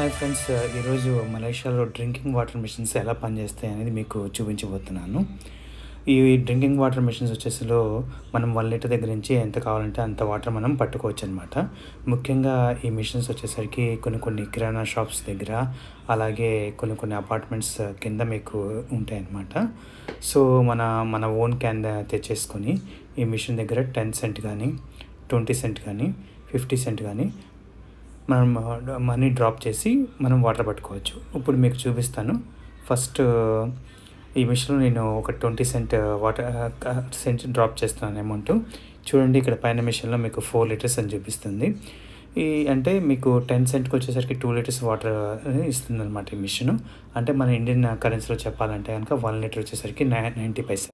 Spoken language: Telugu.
హాయ్ ఫ్రెండ్స్, ఈరోజు మలేషియాలో డ్రింకింగ్ వాటర్ మిషన్స్ ఎలా పనిచేస్తాయి అనేది మీకు చూపించబోతున్నాను. ఈ డ్రింకింగ్ వాటర్ మిషన్స్ వచ్చేసిలో మనం 1 లీటర్ దగ్గర నుంచి ఎంత కావాలంటే అంత వాటర్ మనం పట్టుకోవచ్చు అనమాట. ముఖ్యంగా ఈ మిషన్స్ వచ్చేసరికి కొన్ని కిరాణా షాప్స్ దగ్గర, అలాగే కొన్ని అపార్ట్మెంట్స్ కింద మీకు ఉంటాయన్నమాట. సో మన ఓన్ క్యాన్ తెచ్చేసుకొని ఈ మిషన్ దగ్గర 10 సెంట్ కానీ, 20 సెంట్ కానీ, 50 సెంట్ కానీ మనం మనీ డ్రాప్ చేసి మనం వాటర్ పట్టుకోవచ్చు. ఇప్పుడు మీకు చూపిస్తాను. ఫస్ట్ ఈ మిషన్లో నేను ఒక 20 సెంట్ సెంట్ డ్రాప్ చేస్తున్నాను అమౌంట్. చూడండి, ఇక్కడ పైన మిషన్లో మీకు 4 లీటర్స్ అని చూపిస్తుంది. అంటే మీకు 10 సెంట్కి వచ్చేసరికి 2 లీటర్స్ వాటర్ ఇస్తుంది అనమాట ఈ మిషన్. అంటే మన ఇండియన్ కరెన్సీలో చెప్పాలంటే కనుక 1 లీటర్ వచ్చేసరికి 90 పైసా.